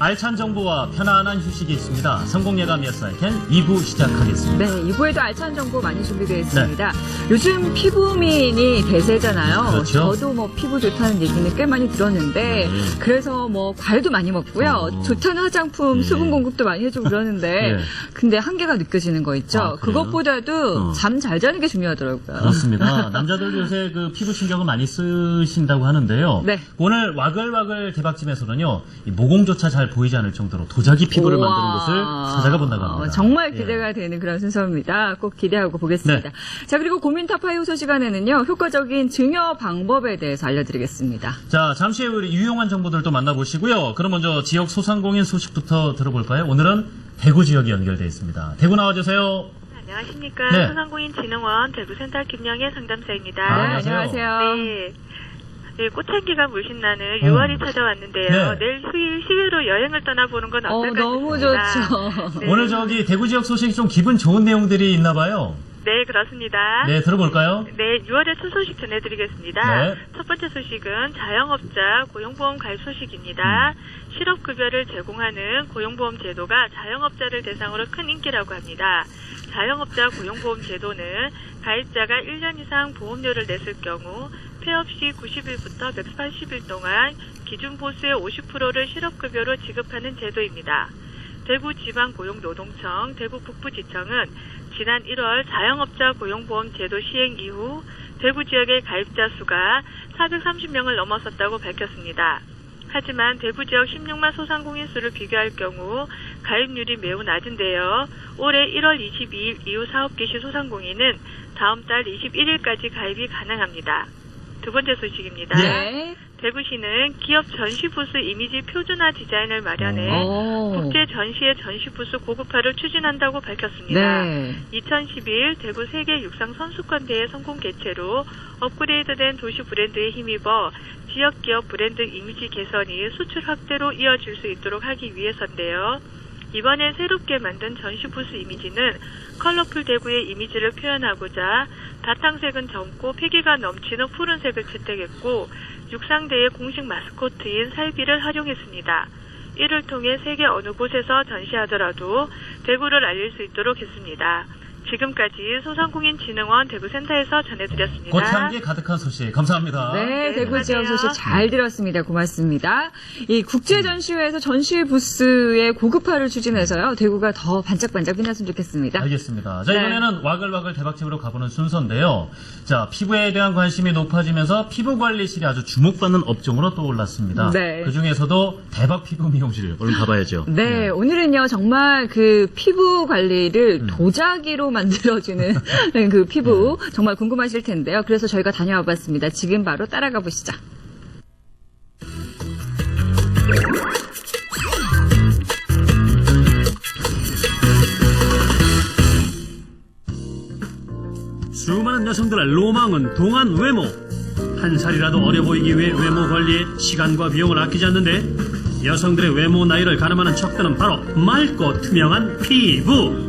알찬 정보와 편안한 휴식이 있습니다. 성공예감이었어요. 2부 시작하겠습니다. 네, 2부에도 알찬 정보 많이 준비되어 있습니다. 요즘 피부민이 대세잖아요. 그렇죠. 저도 뭐 피부 좋다는 얘기는 꽤 많이 들었는데 그래서 뭐 과일도 많이 먹고요. 좋다는 화장품 수분 공급도 많이 해주고 그러는데 근데 한계가 느껴지는 거 있죠. 아, 그래요? 그것보다도 잠 잘 자는 게 중요하더라고요. 그렇습니다. 남자들 요새 그 피부 신경을 많이 쓰신다고 하는데요. 네. 오늘 와글와글 대박집에서는요, 이 모공조차 잘 보이지 않을 정도로 도자기 피부를 우와. 만드는 곳을 찾아가 본다고 합니다. 정말 기대가 되는 그런 순서입니다. 꼭 기대하고 보겠습니다. 자, 그리고 고민 타파이후소 시간에는요, 효과적인 증여 방법에 대해서 알려드리겠습니다. 자, 잠시 후에 우리 유용한 정보들도 만나보시고요. 그럼 먼저 지역 소상공인 소식부터 들어볼까요? 오늘은 대구 지역이 연결되어 있습니다. 대구 나와주세요. 안녕하십니까. 네. 소상공인진흥원 대구센터 김영애 상담사입니다. 안녕하세요. 네. 네, 꽃향기가 물씬 나는 6월이 찾아왔는데요. 네. 내일 휴일 시외로 여행을 떠나보는 건 어떨까 너무 싶습니다. 좋죠. 네. 오늘 저기 대구 지역 소식이 좀 기분 좋은 내용들이 있나 봐요. 네, 그렇습니다. 네, 들어볼까요? 네, 6월의 첫 소식 전해드리겠습니다. 네. 첫 번째 소식은 자영업자 고용보험 가입 소식입니다. 실업급여를 제공하는 고용보험 제도가 자영업자를 대상으로 큰 인기라고 합니다. 자영업자 고용보험 제도는 가입자가 1년 이상 보험료를 냈을 경우 폐업 시 90일부터 180일 동안 기준 보수의 50%를 실업급여로 지급하는 제도입니다. 대구지방고용노동청, 대구북부지청은 지난 1월 자영업자 고용보험 제도 시행 이후 대구 지역의 가입자 수가 430명을 넘어섰다고 밝혔습니다. 하지만 대구 지역 16만 소상공인 수를 비교할 경우 가입률이 매우 낮은데요. 올해 1월 22일 이후 사업 개시 소상공인은 다음 달 21일까지 가입이 가능합니다. 두 번째 소식입니다. 네. 대구시는 기업 전시 부스 이미지 표준화 디자인을 마련해 국제 전시의 전시 부스 고급화를 추진한다고 밝혔습니다. 네. 2011 대구 세계 육상 선수권 대회 성공 개최로 업그레이드된 도시 브랜드에 힘입어 지역 기업 브랜드 이미지 개선이 수출 확대로 이어질 수 있도록 하기 위해서인데요. 이번에 새롭게 만든 전시 부스 이미지는 컬러풀 대구의 이미지를 표현하고자 바탕색은 젊고 패기가 넘치는 푸른색을 채택했고 육상대회 공식 마스코트인 살비를 활용했습니다. 이를 통해 세계 어느 곳에서 전시하더라도 대구를 알릴 수 있도록 했습니다. 지금까지 소상공인진흥원 대구센터에서 전해드렸습니다. 꽃향기 가득한 소식 감사합니다. 네, 대구 안녕하세요. 지역 소식 잘 들었습니다. 고맙습니다. 이 국제전시회에서 전시 부스의 고급화를 추진해서요, 대구가 더 반짝반짝 빛났으면 좋겠습니다. 알겠습니다. 자, 네. 이번에는 와글와글 대박집으로 가보는 순서인데요. 자, 피부에 대한 관심이 높아지면서 피부관리실이 아주 주목받는 업종으로 떠올랐습니다. 네. 그 중에서도 대박 피부 미용실 얼른 가봐야죠. 네, 오늘은요, 정말 그 피부 관리를 도자기로 만들어주는 그 피부 정말 궁금하실 텐데요. 그래서 저희가 다녀와 봤습니다. 지금 바로 따라가 보시죠. 수많은 여성들의 로망은 동안 외모. 한 살이라도 어려 보이기 위해 외모 관리에 시간과 비용을 아끼지 않는데 여성들의 외모 나이를 가늠하는 척도는 바로 맑고 투명한 피부.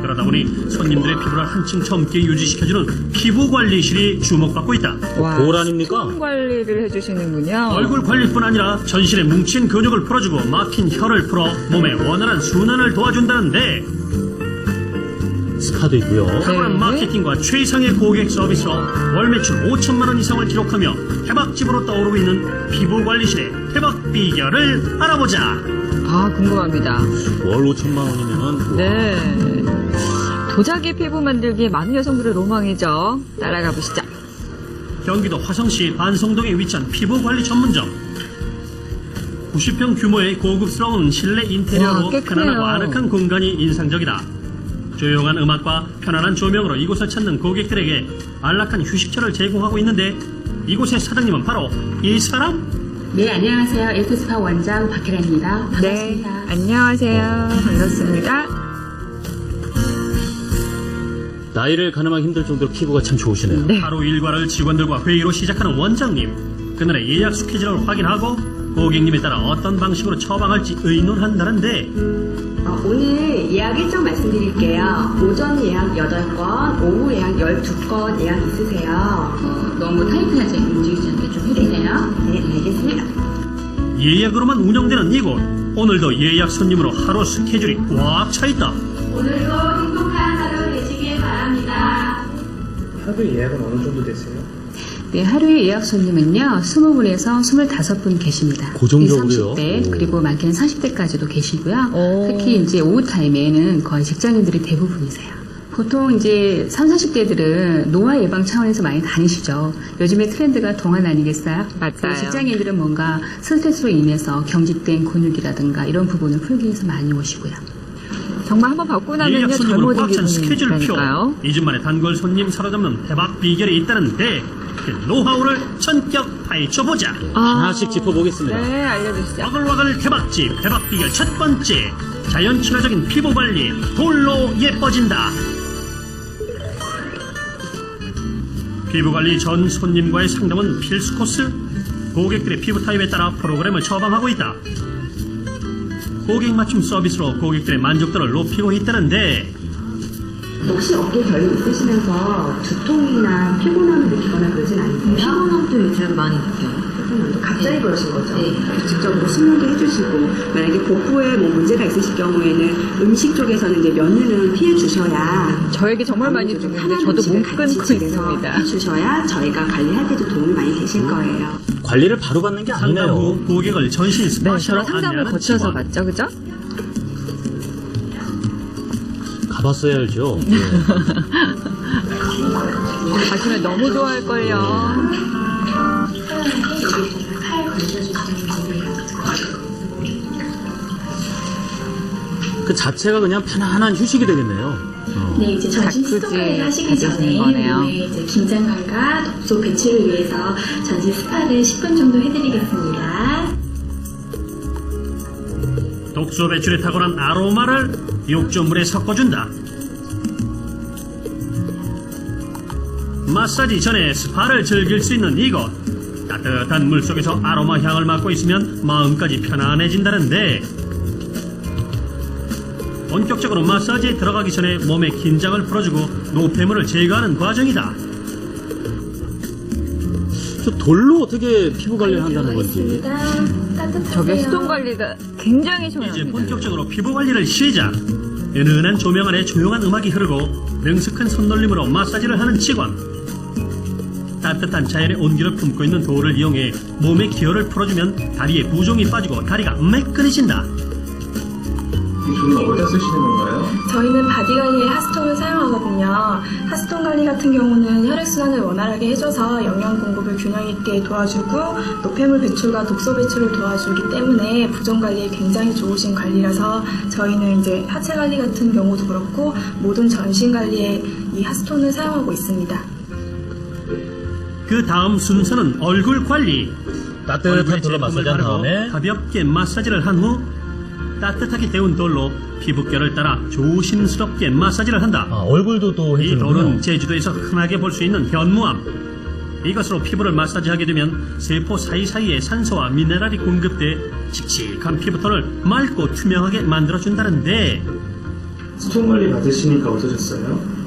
그러다 보니 손님들의 피부를 한층 젊게 유지시켜주는 피부관리실이 주목받고 있다. 와, 볼 아닙니까? 스킨 관리를 해주시는군요. 얼굴 관리뿐 아니라 전신에 뭉친 근육을 풀어주고 막힌 혀를 풀어 몸의 원활한 순환을 도와준다는데 스파도 있고요. 탁월한 마케팅과 최상의 고객 서비스로 월 매출 5천만 원 이상을 기록하며 대박집으로 떠오르고 있는 피부관리실의 대박 비결을 알아보자. 아, 궁금합니다. 월 5천만 원이면은 네. 도자기 피부 만들기 많은 여성들의 로망이죠. 따라가 보시죠. 경기도 화성시 반성동에 위치한 피부관리 전문점. 90평 규모의 고급스러운 실내 인테리어로 와, 꽤 편안하고 크네요. 아늑한 공간이 인상적이다. 조용한 음악과 편안한 조명으로 이곳을 찾는 고객들에게 안락한 휴식처를 제공하고 있는데 이곳의 사장님은 바로 이 사람? 네, 안녕하세요. 엘트스파 원장 박혜란입니다. 네, 반갑습니다. 안녕하세요. 반갑습니다. 나이를 가늠하기 힘들 정도로 피부가 참 좋으시네요. 하루 일과를 직원들과 회의로 시작하는 원장님. 그날의 예약 스케줄을 확인하고 고객님에 따라 어떤 방식으로 처방할지 의논한다는데 오늘 예약 일정 말씀드릴게요. 오전 예약 8건, 오후 예약 12건 예약 있으세요? 너무 타이트하지 움직이지 않게 좀 해주세요. 네, 알겠습니다. 예약으로만 운영되는 이곳. 오늘도 예약 손님으로 하루 스케줄이 꽉 차있다. 오늘도 행복한 하루 되시길 바랍니다. 하루 예약은 어느 정도 되세요? 네, 하루의 예약 손님은요, 20분에서 25분 계십니다. 고정적으로요? 30대, 그리고 많게는 40대까지도 계시고요. 오. 특히 이제 오후 타임에는 거의 직장인들이 대부분이세요. 보통 이제 30, 40대들은 노화 예방 차원에서 많이 다니시죠. 요즘에 트렌드가 동안 아니겠어요? 맞아요. 그리고 직장인들은 뭔가 스트레스로 인해서 경직된 근육이라든가 이런 부분을 풀기 위해서 많이 오시고요. 정말 한번 받고 나면요 예약 손님으로 젊어진 꽉 찬 스케줄표. 기분이니까요. 2주 만에 단골 손님 사로잡는 대박 비결이 있다는데 그 노하우를 전격 파헤쳐보자. 하나씩 짚어보겠습니다. 네, 알려주시죠. 와글와글 대박집 대박 비결 첫 번째, 자연 친화적인 피부 관리, 돌로 예뻐진다. 피부 관리 전 손님과의 상담은 필수 코스. 고객들의 피부 타입에 따라 프로그램을 처방하고 있다. 고객 맞춤 서비스로 고객들의 만족도를 높이고 있다는데 혹시 어깨 결림 있으시면서 두통이나 피곤함을 느끼거나 그러진 않으세요? 피곤함도 요즘 많이 느껴요. 피곤함도 갑자기 네. 그러신 거죠? 네. 직접 뭐 숙면도 해주시고 만약에 복부에 뭐 문제가 있으실 경우에는 음식 쪽에서는 이제 면류는 피해 주셔야 저에게 정말 많이 좀 주는데 편한 저도 음식을 못 같이 끊고 집에서 있습니다. 해주셔야 저희가 관리할 때도 도움이 많이 되실 거예요. 관리를 바로 받는 게 상담 후 아니네요. 고객을 전신 네, 스파샤로 저런 상담을 안내하는 거쳐서 직원. 갔죠, 그죠? 가봤어야 알죠. 가시면 너무 좋아할걸요. 그 자체가 그냥 편안한 휴식이 되겠네요. 네, 이제 전신 자꾸지 스토 관리 하시기 가져오는 전에 거네요. 몸의 이제 긴장감과 독소 배출을 위해서 전신 스파를 10분 정도 해드리겠습니다. 독소 배출에 탁월한 아로마를 욕조물에 섞어준다. 마사지 전에 스파를 즐길 수 있는 이곳. 따뜻한 물속에서 아로마 향을 맡고 있으면 마음까지 편안해진다는데 본격적으로 마사지에 들어가기 전에 몸의 긴장을 풀어주고 노폐물을 제거하는 과정이다. 저 돌로 어떻게 피부 관리를 한다는 건지. 따뜻하세요. 저게 수동 관리가 굉장히 이제 중요합니다. 본격적으로 피부 관리를 시작. 은은한 조명 아래 조용한 음악이 흐르고 능숙한 손놀림으로 마사지를 하는 직원. 따뜻한 자연의 온기를 품고 있는 돌을 이용해 몸의 기혈을 풀어주면 다리에 부종이 빠지고 다리가 매끈해진다. 이 종은 어디다 쓰시는 건가요? 저희는 바디 관리에 핫스톤을 사용하거든요. 핫스톤 관리 같은 경우는 혈액순환을 원활하게 해줘서 영양 공급을 균형 있게 도와주고 노폐물 배출과 독소 배출을 도와주기 때문에 부종 관리에 굉장히 좋으신 관리라서 저희는 이제 하체 관리 같은 경우도 그렇고 모든 전신 관리에 이 핫스톤을 사용하고 있습니다. 그 다음 순서는 얼굴 관리. 따뜻한 얼굴에 돌로 제품을 마사지한 바르고 다음에 가볍게 마사지를 한 후 따뜻하게 데운 돌로 피부결을 따라 조심스럽게 마사지를 한다. 얼굴도 또 이 해주는군요. 돌은 제주도에서 흔하게 볼 수 있는 현무암. 이것으로 피부를 마사지하게 되면 세포 사이사이에 산소와 미네랄이 공급돼 칙칙한 피부톤을 맑고 투명하게 만들어준다는데 수분 관리 받으시니까 어떠셨어요?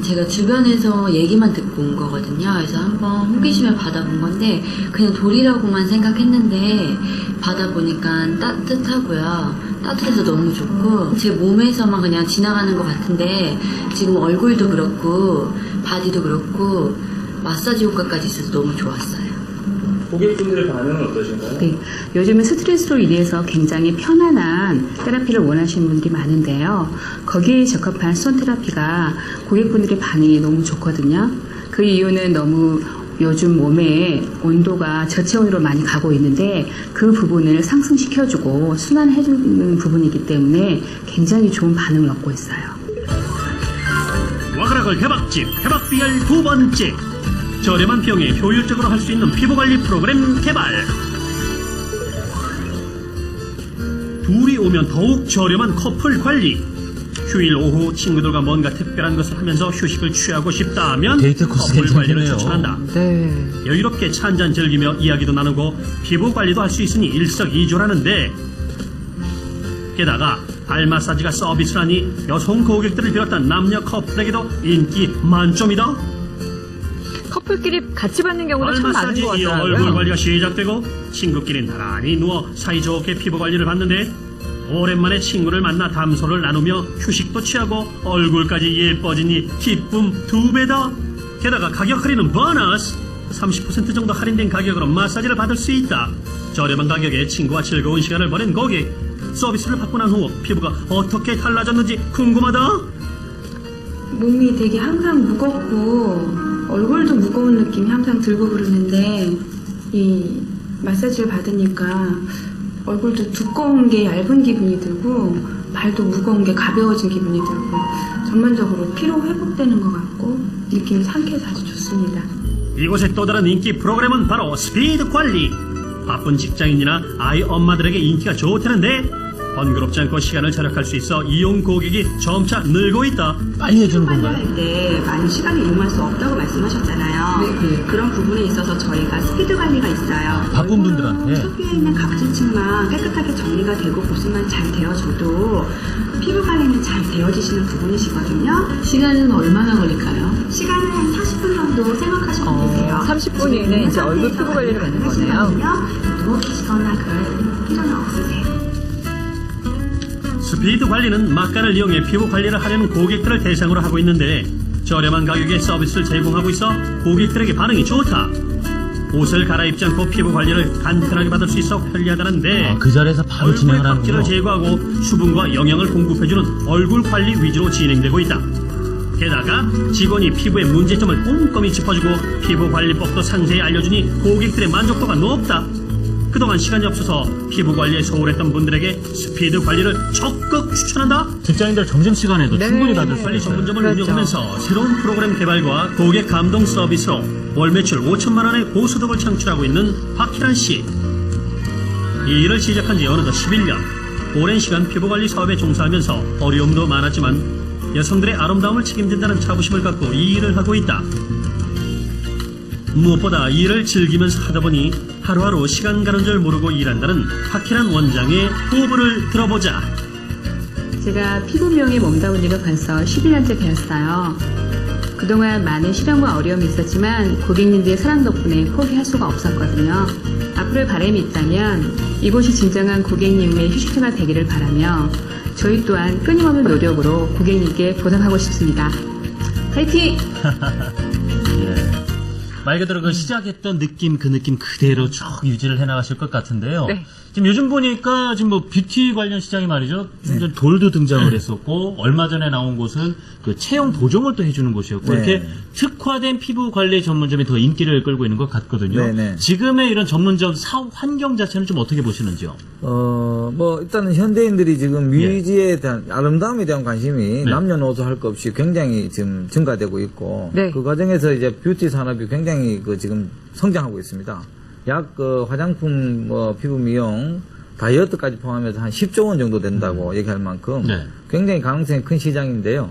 제가 주변에서 얘기만 듣고 온 거거든요. 그래서 한번 호기심에 받아본 건데 그냥 돌이라고만 생각했는데 받아보니까 따뜻하고요. 따뜻해서 너무 좋고 제 몸에서만 그냥 지나가는 것 같은데 지금 얼굴도 그렇고 바디도 그렇고 마사지 효과까지 있어서 너무 좋았어요. 고객분들의 반응은 어떠신가요? 네, 요즘은 스트레스로 인해서 굉장히 편안한 테라피를 원하시는 분들이 많은데요. 거기에 적합한 수선 테라피가 고객분들의 반응이 너무 좋거든요. 그 이유는 너무 요즘 몸의 온도가 저체온으로 많이 가고 있는데 그 부분을 상승시켜주고 순환해주는 부분이기 때문에 굉장히 좋은 반응을 얻고 있어요. 와그라걸 대박집 대박비열 두 번째. 저렴한 비용에 효율적으로 할 수 있는 피부관리 프로그램 개발. 둘이 오면 더욱 저렴한 커플 관리. 휴일 오후 친구들과 뭔가 특별한 것을 하면서 휴식을 취하고 싶다면 데이트 코스 커플 관리를 괜찮겠네요. 추천한다. 네. 여유롭게 차 한잔 즐기며 이야기도 나누고 피부 관리도 할 수 있으니 일석이조라는데 게다가 발 마사지가 서비스라니 여성 고객들을 비롯한 남녀 커플에게도 인기 만점이다. 커플끼리 같이 받는 경우도 참 많은 마사지 것 이어 같더라고요. 얼굴 관리가 시작되고 친구끼리 나란히 누워 사이좋게 피부 관리를 받는데 오랜만에 친구를 만나 담소를 나누며 휴식도 취하고 얼굴까지 예뻐지니 기쁨 2배다. 게다가 가격 할인은 보너스 30% 정도 할인된 가격으로 마사지를 받을 수 있다. 저렴한 가격에 친구와 즐거운 시간을 보낸 고객. 서비스를 받고 난 후 피부가 어떻게 달라졌는지 궁금하다. 몸이 되게 항상 무겁고 얼굴도 무거운 느낌이 항상 들고 그러는데 이 마사지를 받으니까 얼굴도 두꺼운 게 얇은 기분이 들고 발도 무거운 게 가벼워진 기분이 들고 전반적으로 피로 회복되는 것 같고 느낌이 상쾌해서 아주 좋습니다. 이곳의 또 다른 인기 프로그램은 바로 스피드 관리. 바쁜 직장인이나 아이 엄마들에게 인기가 좋다는데 번거롭지 않고 시간을 절약할 수 있어 이용 고객이 점차 늘고 있다. 빨리 해주는 건가요? 관리할 때 많은 시간을 이용할 수 없다고 말씀하셨잖아요. 그런 부분에 있어서 저희가 스피드 관리가 있어요. 바쁜 분들한테. 섞여 있는 각질층만 깨끗하게 정리가 되고 보습만 잘 되어줘도 피부 관리는 잘 되어지시는 부분이시거든요. 시간은 얼마나 걸릴까요? 시간은 한 40분 정도 생각하시면 되세요. 30분 이내 이제 얼굴 피부 관리를 받는 거네요. 누워 계시거나 그럴 필요는 없으세요. 스피드 관리는 막간을 이용해 피부 관리를 하려는 고객들을 대상으로 하고 있는데 저렴한 가격에 서비스를 제공하고 있어 고객들에게 반응이 좋다. 옷을 갈아입지 않고 피부 관리를 간편하게 받을 수 있어 편리하다는데 그 자리에서 바로 얼굴의 진행을 각질을 하는군요. 제거하고 수분과 영양을 공급해주는 얼굴 관리 위주로 진행되고 있다. 게다가 직원이 피부의 문제점을 꼼꼼히 짚어주고 피부 관리법도 상세히 알려주니 고객들의 만족도가 높다. 그동안 시간이 없어서 피부 관리에 소홀했던 분들에게 스피드 관리를 적극 추천한다. 직장인들 점심시간에도 네. 충분히 받을 수 관리 있어요. 전문점을 그렇죠. 운영하면서 새로운 프로그램 개발과 고객 감동 서비스로 월 매출 5천만 원의 고소득을 창출하고 있는 박희란 씨. 이 일을 시작한 지 어느덧 11년. 오랜 시간 피부관리 사업에 종사하면서 어려움도 많았지만 여성들의 아름다움을 책임진다는 자부심을 갖고 이 일을 하고 있다. 무엇보다 이 일을 즐기면서 하다 보니 하루하루 시간 가는 줄 모르고 일한다는 박희란 원장의 포부를 들어보자. 제가 피부 미용에 몸담은 일을 벌써 11년째 되었어요. 그동안 많은 시련과 어려움이 있었지만 고객님들의 사랑 덕분에 포기할 수가 없었거든요. 앞으로의 바람이 있다면 이곳이 진정한 고객님의 휴식처가 되기를 바라며 저희 또한 끊임없는 노력으로 고객님께 보답하고 싶습니다. 파이팅! 예. 말 그대로 그 시작했던 느낌, 그 느낌 그대로 쭉 유지를 해나가실 것 같은데요. 네. 지금 요즘 보니까 지금 뭐 뷰티 관련 시장이 말이죠. 돌도 등장을 했었고, 얼마 전에 나온 곳은 그 체형 보정을 또 해주는 곳이었고, 네. 이렇게 특화된 피부 관리 전문점이 더 인기를 끌고 있는 것 같거든요. 네, 네. 지금의 이런 전문점 사업 환경 자체는 좀 어떻게 보시는지요? 뭐, 일단은 현대인들이 지금 미지에 대한, 아름다움에 대한 관심이 네. 남녀노소 할 것 없이 굉장히 지금 증가되고 있고, 네. 그 과정에서 이제 뷰티 산업이 굉장히 지금 성장하고 있습니다. 약 화장품, 피부 미용, 다이어트까지 포함해서 한 10조 원 정도 된다고 얘기할 만큼 네. 굉장히 가능성이 큰 시장인데요.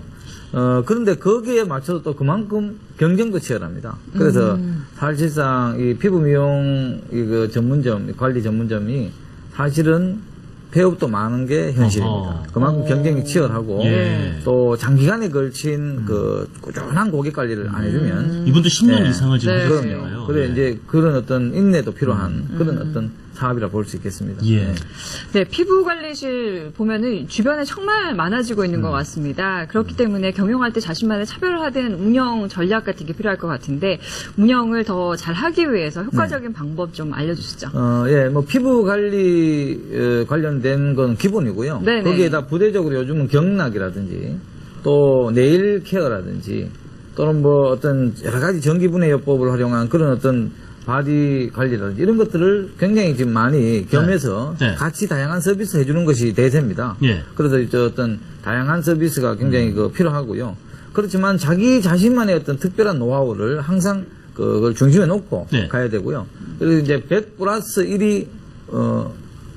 그런데 거기에 맞춰서 또 그만큼 경쟁도 치열합니다. 그래서 사실상 이 피부 미용 전문점, 관리 전문점이 사실은 폐업도 많은 게 현실입니다. 어허. 그만큼 경쟁이 치열하고 예. 또 장기간에 걸친 꾸준한 고객 관리를 안 해주면 이분도 10년 네. 이상을 지금 네. 하셨어요. 그럼요. 그래 이제 그런 어떤 인내도 필요한 그런 어떤 사업이라 볼 수 있겠습니다. 예. 네, 피부 관리실 보면은 주변에 정말 많아지고 있는 것 같습니다. 그렇기 때문에 경영할 때 자신만의 차별화된 운영 전략 같은 게 필요할 것 같은데 운영을 더 잘하기 위해서 효과적인 방법 좀 알려주시죠. 뭐 피부 관리 관련된 건 기본이고요. 네네. 거기에다 부대적으로 요즘은 경락이라든지 또 네일 케어라든지 또는 뭐 어떤 여러 가지 전기분해요법을 활용한 그런 어떤 바디 관리라든지 이런 것들을 굉장히 지금 많이 겸해서 네. 같이 다양한 서비스 해주는 것이 대세입니다. 예. 그래서 어떤 다양한 서비스가 굉장히 필요하고요. 그렇지만 자기 자신만의 어떤 특별한 노하우를 항상 그걸 중심에 놓고 네. 가야 되고요. 그래서 이제 100 플러스 1이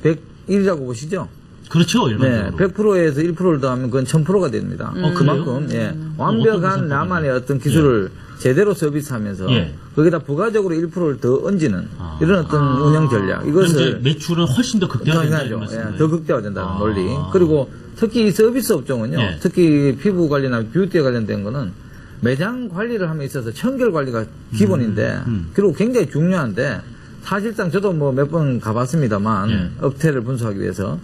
100일이라고 보시죠. 그렇죠, 네, 일반적으로. 100%에서 1%를 더하면 그건 1000%가 됩니다. 그만큼 예, 어떤 완벽한 게 나만의 어떤 기술을 제대로 서비스하면서 예. 거기다 부가적으로 1%를 더 얹는 이런 어떤 운영 전략 그럼 이제 이것을 매출은 훨씬 더 극대화된다. 당연하죠. 이런 예, 말씀이네요. 더 극대화된다는 아. 논리. 그리고 특히 이 서비스 업종은요. 예. 특히 피부 관리나 뷰티에 관련된 거는 매장 관리를 함에 있어서 청결 관리가 기본인데 그리고 굉장히 중요한데 사실상 저도 뭐 몇 번 가봤습니다만 예. 업태를 분석하기 위해서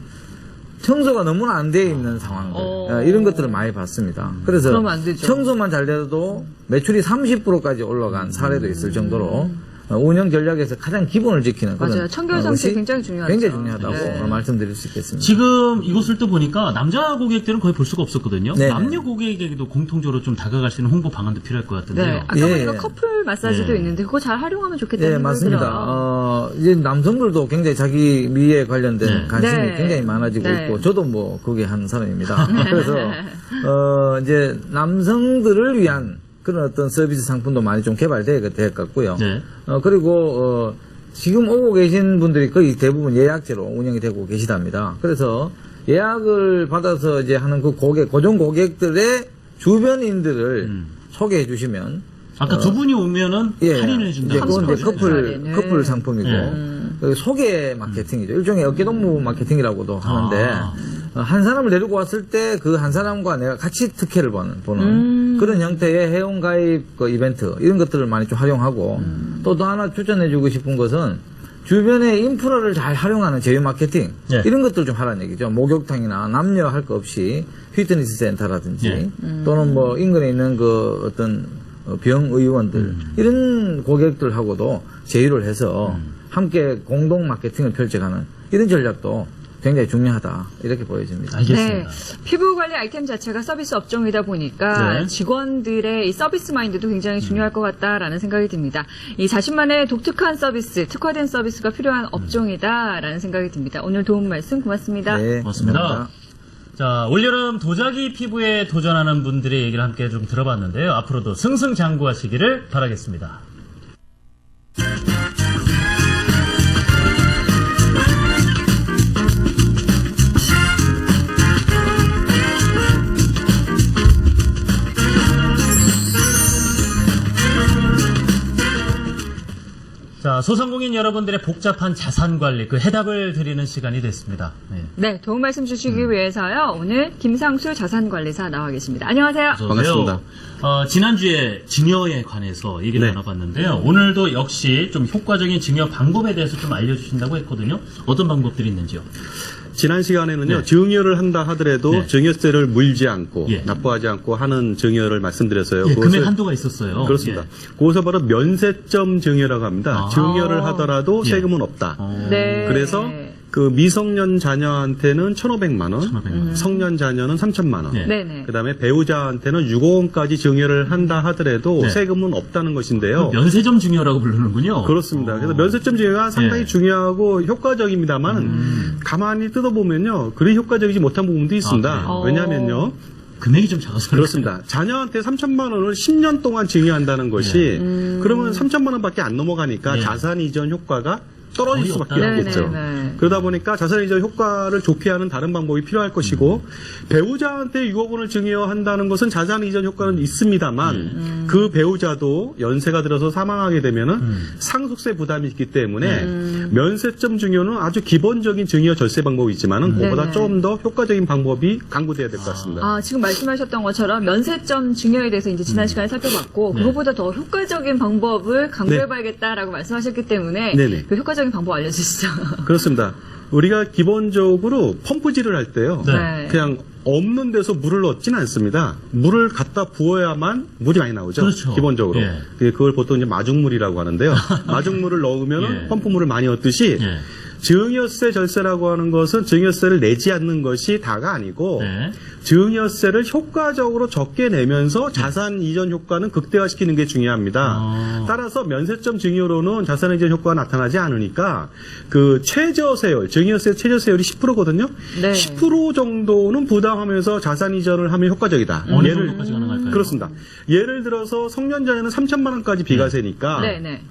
청소가 너무나 안 돼 있는 상황들 이런 것들을 많이 봤습니다. 그래서 그러면 안 되죠. 청소만 잘 돼도 매출이 30%까지 올라간 사례도 있을 정도로 운영 전략에서 가장 기본을 지키는 맞아요. 그런 청결 상태 것이 굉장히 중요하죠. 굉장히 중요하다고 네. 말씀드릴 수 있겠습니다. 지금 이곳을 또 보니까 남자 고객들은 거의 볼 수가 없었거든요. 네네. 남녀 고객에게도 공통적으로 좀 다가갈 수 있는 홍보 방안도 필요할 것 같은데요. 네. 아까 예, 보니까 예. 커플 마사지도 예. 있는데 그거 잘 활용하면 좋겠다는 네, 생각이 맞습니다. 들어요. 이제 남성들도 굉장히 자기 미에 관련된 네. 관심이 네. 굉장히 많아지고 네. 있고, 저도 뭐, 거기에 한 사람입니다. 그래서, 이제 남성들을 위한 그런 어떤 서비스 상품도 많이 좀 개발될 것 같고요. 네. 그리고, 지금 오고 계신 분들이 거의 대부분 예약제로 운영이 되고 계시답니다. 그래서 예약을 받아서 이제 하는 그 고정 고객들의 주변인들을 소개해 주시면 아까 두 분이 오면은 할인을 해준다. 이제 그건 이제 30% 커플 상품이고 네. 그 소개 마케팅이죠. 일종의 어깨동무 마케팅이라고도 하는데 아. 한 사람을 데리고 왔을 때 그 한 사람과 내가 같이 특혜를 보는 그런 형태의 회원 가입 그 이벤트 이런 것들을 많이 좀 활용하고 또 하나 추천해주고 싶은 것은 주변의 인프라를 잘 활용하는 제휴 마케팅 네. 이런 것들 좀 하라는 얘기죠. 목욕탕이나 남녀 할 거 없이 피트니스 센터라든지 네. 또는 뭐 인근에 있는 그 어떤 병의원들 이런 고객들하고도 제휴를 해서 함께 공동 마케팅을 펼쳐가는 이런 전략도 굉장히 중요하다 이렇게 보여집니다. 알겠습니다. 네. 피부 관리 아이템 자체가 서비스 업종이다 보니까 네. 직원들의 이 서비스 마인드도 굉장히 중요할 것 같다라는 생각이 듭니다. 이 자신만의 독특한 서비스, 특화된 서비스가 필요한 업종이다라는 생각이 듭니다. 오늘 도움 말씀 고맙습니다. 네, 고맙습니다. 감사합니다. 자, 올여름 도자기 피부에 도전하는 분들의 얘기를 함께 좀 들어봤는데요. 앞으로도 승승장구하시기를 바라겠습니다. 자, 소상공인 여러분들의 복잡한 자산 관리, 그 해답을 드리는 시간이 됐습니다. 네. 네, 도움 말씀 주시기 위해서요. 오늘 김상수 자산관리사 나와 계십니다. 안녕하세요. 어서 오세요. 반갑습니다. 지난주에 증여에 관해서 얘기를 네. 나눠봤는데요. 오늘도 역시 좀 효과적인 증여 방법에 대해서 좀 알려주신다고 했거든요. 어떤 방법들이 있는지요? 지난 시간에는요, 네. 증여를 한다 하더라도 네. 증여세를 물지 않고 예. 납부하지 않고 하는 증여를 말씀드렸어요. 예, 그것을- 금액 한도가 있었어요. 그렇습니다. 예. 그것을 바로 면세점 증여라고 합니다. 아. 증여를 하더라도 예. 세금은 없다. 네. 그래서 그 미성년 자녀한테는 1,500만 원, 1,500만 원. 성년 자녀는 3,000만 원. 네. 네네. 그다음에 배우자한테는 6억 원까지 증여를 한다 하더라도 네. 세금은 없다는 것인데요. 면세점 증여라고 부르는군요. 그렇습니다. 그래서 면세점 증여가 상당히 예. 중요하고 효과적입니다만 가만히 뜯어보면요, 그리 효과적이지 못한 부분도 있습니다. 그래요? 왜냐하면요, 금액이 좀 작아서 그렇습니다. 자녀한테 3,000만 원을 10년 동안 증여한다는 것이 그러면 3,000만 원밖에 안 넘어가니까 예. 자산 이전 효과가 떨어질 거의 수밖에 없다. 없겠죠. 네네네. 그러다 보니까 자산 이전 효과를 좋게하는 다른 방법이 필요할 것이고 배우자한테 6억 원을 증여한다는 것은 자산 이전 효과는 있습니다만 그 배우자도 연세가 들어서 사망하게 되면은 상속세 부담이 있기 때문에 면세점 증여는 아주 기본적인 증여 절세 방법이 있지만은 그보다 네네. 좀 더 효과적인 방법이 강구돼야 될 것 같습니다. 아, 지금 말씀하셨던 것처럼 면세점 증여에 대해서 이제 지난 시간에 살펴봤고, 네. 그거보다 더 효과적인 방법을 강구해봐야겠다라고 말씀하셨기 때문에, 네네. 그 효과적인 방법 알려주시죠. 그렇습니다. 우리가 기본적으로 펌프질을 할 때요. 네. 그냥 없는 데서 물을 넣지는 않습니다. 물을 갖다 부어야만 물이 많이 나오죠. 그렇죠. 기본적으로. 예. 그걸 보통 이제 마중물이라고 하는데요. 마중물을 넣으면 예. 펌프물을 많이 얻듯이 예. 증여세 절세라고 하는 것은 증여세를 내지 않는 것이 다가 아니고 네. 증여세를 효과적으로 적게 내면서 자산 이전 효과는 극대화시키는 게 중요합니다. 따라서 면세점 증여로는 자산 이전 효과가 나타나지 않으니까 그 최저세율, 증여세 최저세율이 10%거든요. 네. 10% 정도는 부담하면서 자산 이전을 하면 효과적이다. 어느 정도까지 가능할까요? 그렇습니다. 예를 들어서 성년자녀는 3,000만 원까지 비과세니까 네네.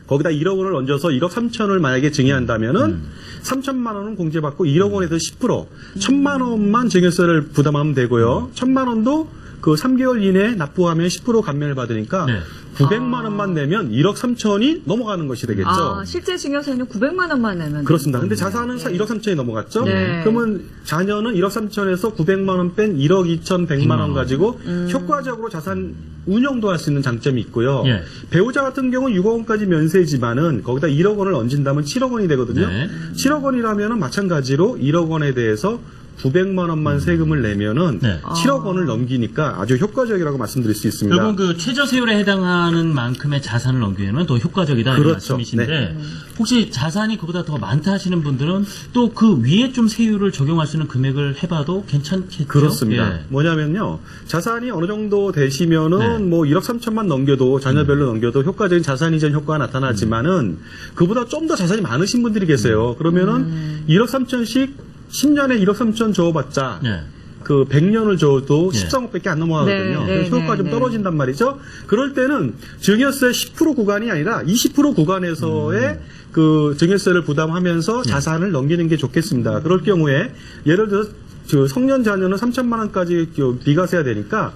거기다 1억 원을 얹어서 1억 3천을 만약에 증여한다면은 3천만 원은 공제받고 1억 원에 대해서 10%, 1천만 원만 증여세를 부담하면 되고요. 1천만 원도 그 3개월 이내에 납부하면 10% 감면을 받으니까 네. 900만 원만 내면 1억 3천이 넘어가는 것이 되겠죠. 아, 실제 증여세는 900만 원만 내면 그렇습니다. 근데 되는군요. 자산은 1억 3천이 넘어갔죠. 네. 그러면 자녀는 1억 3천에서 900만 원 뺀 1억 2천 100만 원 가지고 효과적으로 자산 운영도 할 수 있는 장점이 있고요. 예. 배우자 같은 경우는 6억 원까지 면세지만은 거기다 1억 원을 얹은다면 7억 원이 되거든요. 네. 7억 원이라면은 마찬가지로 1억 원에 대해서 900만 원만 세금을 내면은 네. 7억 원을 넘기니까 아주 효과적이라고 말씀드릴 수 있습니다. 결국은 그 최저세율에 해당하는 만큼의 자산을 넘기면 더 효과적이다 이런 그렇죠. 말씀이신데 네. 혹시 자산이 그보다 더 많다 하시는 분들은 또 그 위에 좀 세율을 적용할 수 있는 금액을 해봐도 괜찮겠죠? 그렇습니다. 예. 뭐냐면요. 자산이 어느 정도 되시면은 네. 뭐 1억 3천만 넘겨도 자녀별로 넘겨도 효과적인 자산 이전 효과가 나타나지만은 그보다 좀 더 자산이 많으신 분들이 계세요. 그러면은 1억 3천씩 10년에 1억 3천 줘봤자 예. 그 100년을 줘도 예. 13억밖에 안 넘어가거든요. 네, 그래서 네, 효과가 좀 네. 떨어진단 말이죠. 그럴 때는 증여세 10% 구간이 아니라 20% 구간에서의 그 증여세를 부담하면서 자산을 넘기는 게 좋겠습니다. 그럴 경우에 예를 들어서 그 성년 자녀는 3천만 원까지 비과세가 되니까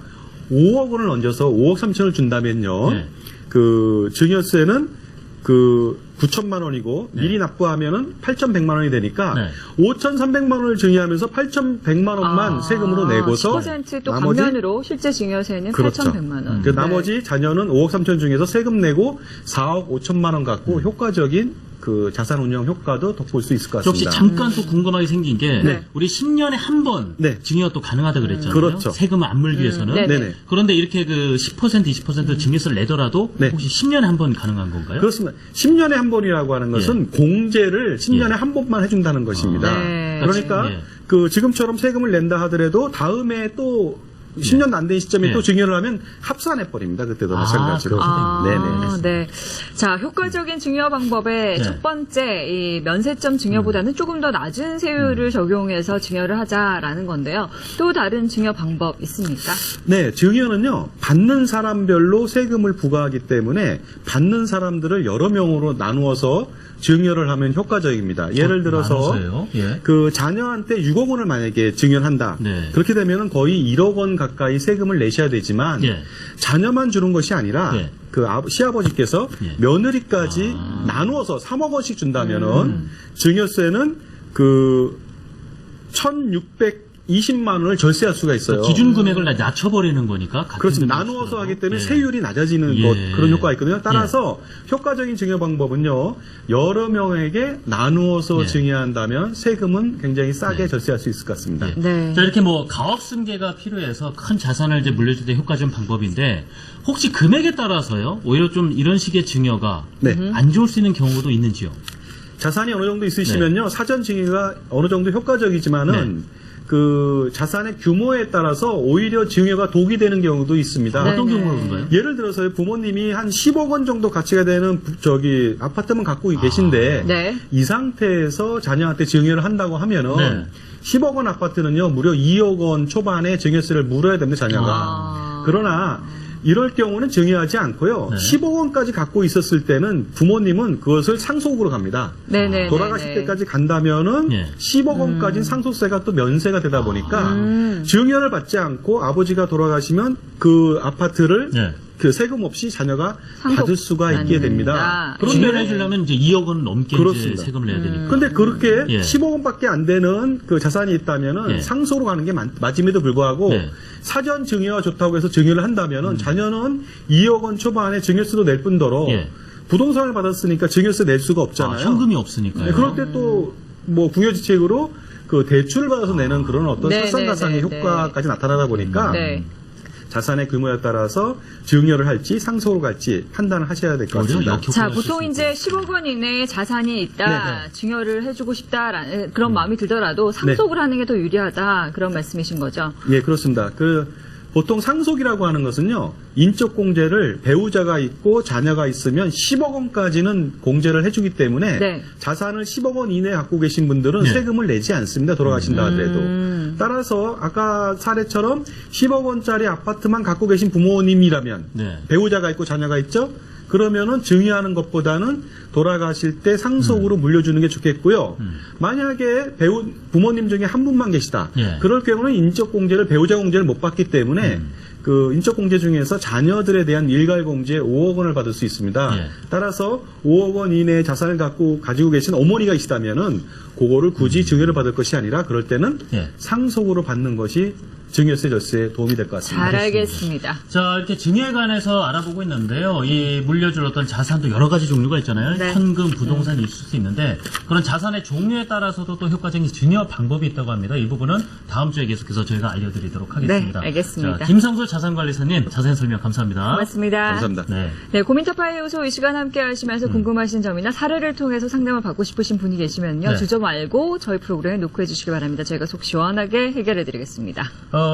5억 원을 얹어서 5억 3천을 준다면요. 네. 그 증여세는 그 9천만 원이고 미리 납부하면은 8,100만 원이 되니까 네. 5,300만 원을 증여하면서 8,100만 원만 세금으로 내고서 10%또 나머지 감면으로 실제 증여세는 그렇죠. 8,100만 원. 그 나머지 자녀는 5억 3천 중에서 세금 내고 4억 5천만 원 갖고 효과적인 그 자산 운영 효과도 돋볼 수 있을 것 혹시 같습니다. 잠깐 또 궁금하게 생긴 게 네. 우리 10년에 한 번 네. 증여 또 가능하다 그랬잖아요. 그렇죠. 세금을 안 물기 위해서는. 네. 네네. 그런데 이렇게 그 10% 20% 증여세를 내더라도 네. 혹시 10년에 한 번 가능한 건가요? 그렇습니다. 10년에 한 번이라고 하는 것은 공제를 10년에 예. 한 번만 해준다는 것입니다. 네. 그러니까 예. 그 지금처럼 세금을 낸다 하더라도 다음에 또 10년도 안 된 시점에 예. 또 증여를 하면 합산해 버립니다. 그때도 마찬가지로. 네네. 네. 자, 효과적인 증여 방법의 네. 첫 번째, 이 면세점 증여보다는 조금 더 낮은 세율을 적용해서 증여를 하자라는 건데요. 또 다른 증여 방법 있습니까? 네, 증여는요, 받는 사람별로 세금을 부과하기 때문에 받는 사람들을 여러 명으로 나누어서 증여를 하면 효과적입니다. 예를 들어서 나눠서요? 예. 그 자녀한테 6억 원을 만약에 증여를 한다. 네. 그렇게 되면 거의 1억 원 가까이 세금을 내셔야 되지만 예. 자녀만 주는 것이 아니라 예. 그 시아버지께서 예. 며느리까지 나누어서 3억 원씩 준다면은 증여세는 그 1,620만 원을 절세할 수가 있어요. 기준 금액을 낮춰버리는 거니까. 같은 그렇습니다. 금액을 나누어서 주더라도. 하기 때문에 예. 세율이 낮아지는 예. 것, 그런 효과가 있거든요. 따라서 효과적인 증여 방법은요, 여러 명에게 나누어서 예. 증여한다면 세금은 굉장히 싸게 네. 절세할 수 있을 것 같습니다. 예. 네. 자, 이렇게 뭐 가업 승계가 필요해서 큰 자산을 이제 물려줄 때 효과적인 방법인데 혹시 금액에 따라서요 오히려 좀 이런 식의 증여가 네. 안 좋을 수 있는 경우도 있는지요? 자산이 어느 정도 있으시면요, 사전 증여가 어느 정도 효과적이지만은 네. 그 자산의 규모에 따라서 오히려 증여가 독이 되는 경우도 있습니다. 어떤 네. 경우가 그런가요? 예를 들어서 부모님이 한 10억 원 정도 가치가 되는 저기 아파트만 갖고 계신데 네. 이 상태에서 자녀한테 증여를 한다고 하면은 네. 10억 원 아파트는요 무려 2억 원 초반에 증여세를 물어야 됩니다, 자녀가. 아. 그러나 이럴 경우는 증여하지 않고요. 네. 10억 원까지 갖고 있었을 때는 부모님은 그것을 상속으로 갑니다. 네네. 돌아가실 때까지 간다면은 예. 10억 원까지는 상속세가 또 면세가 되다 보니까 증여를 받지 않고 아버지가 돌아가시면 그 아파트를 예. 그 세금 없이 자녀가 상속 받을 수가 있게 됩니다. 증여를 그런데 해주려면 이제 2억 원 넘게 이제 그렇습니다. 세금을 내야 되니까. 근데 그렇게 예. 10억 원밖에 안 되는 그 자산이 있다면은 예. 상속으로 가는 게 맞음에도 불구하고 네. 사전 증여가 좋다고 해서 증여를 한다면은 자녀는 2억 원 초반에 증여세도 낼 뿐더러 예. 부동산을 받았으니까 증여세 낼 수가 없잖아요. 현금이 없으니까요. 네, 그럴 때 또 뭐 궁여지책으로 그 대출을 받아서 내는 그런 어떤 네, 설상가상의 네, 네, 효과까지 나타나다 보니까 네. 자산의 규모에 따라서 증여를 할지 상속으로 갈지 판단을 하셔야 될 것 오히려 같습니다. 역효과가 자, 있을 보통 수 이제 10억 원 이내에 자산이 있다, 네. 증여를 해주고 싶다라는 그런 마음이 들더라도 상속을 하는 게 더 유리하다 그런 말씀이신 거죠? 예, 그렇습니다. 보통 상속이라고 하는 것은요, 인적 공제를 배우자가 있고 자녀가 있으면 10억 원까지는 공제를 해주기 때문에 네. 자산을 10억 원 이내에 갖고 계신 분들은 네. 세금을 내지 않습니다. 돌아가신다 하더라도. 따라서 아까 사례처럼 10억 원짜리 아파트만 갖고 계신 부모님이라면 네. 배우자가 있고 자녀가 있죠? 그러면은 증여하는 것보다는 돌아가실 때 상속으로 물려주는 게 좋겠고요. 만약에 부모님 중에 한 분만 계시다. 예. 그럴 경우는 인적공제를 배우자 공제를 못 받기 때문에 그 인적공제 중에서 자녀들에 대한 일괄공제 5억 원을 받을 수 있습니다. 예. 따라서 5억 원 이내의 자산을 가지고 계신 어머니가 있다면은 그거를 굳이 증여를 받을 것이 아니라 그럴 때는 예. 상속으로 받는 것이 증여세 절세에 도움이 될 것 같습니다. 잘 알겠습니다. 자, 이렇게 증여에 관해서 알아보고 있는데요. 이 물려줄 어떤 자산도 여러 가지 종류가 있잖아요. 네. 현금, 부동산이 있을 수 있는데 그런 자산의 종류에 따라서도 또 효과적인 증여 방법이 있다고 합니다. 이 부분은 다음 주에 계속해서 저희가 알려드리도록 하겠습니다. 네, 알겠습니다. 자, 김상수 자산관리사님 자세한 설명 감사합니다. 고맙습니다. 감사합니다. 네. 네, 고민타파의 요소 이 시간 함께 하시면서 궁금하신 점이나 사례를 통해서 상담을 받고 싶으신 분이 계시면요. 네. 주저 말고 저희 프로그램에 녹화해 주시기 바랍니다. 저희가 속 시원하게 해결해 드리겠습니다.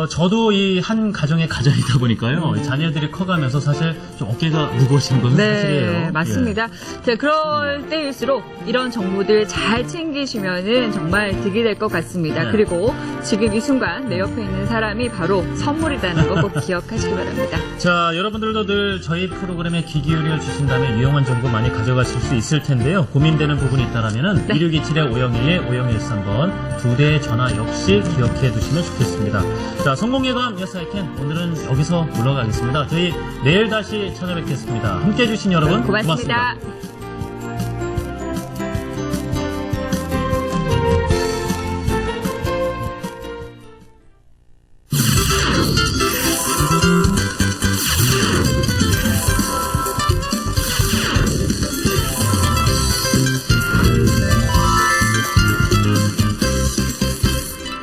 저도 이 한 가정의 가장이다 보니까요. 자녀들이 커가면서 사실 좀 어깨가 무거워지는 것은 사실이에요. 네, 맞습니다. 자, 그럴 때일수록 이런 정보들 잘 챙기시면은 정말 득이 될 것 같습니다. 네. 그리고 지금 이 순간 내 옆에 있는 사람이 바로 선물이라는 거 꼭 기억하시기 바랍니다. 자, 여러분들도 늘 저희 프로그램에 귀 기울여 주신다면 유용한 정보 많이 가져가실 수 있을 텐데요. 고민되는 부분이 있다라면은 네. 1627-5011-5013번 2대의 전화 역시 기억해 두시면 좋겠습니다. 자, 성공예감 예사이캔 오늘은 여기서 물러가겠습니다. 저희 내일 다시 찾아뵙겠습니다. 함께 해주신 여러분 고맙습니다. 고맙습니다.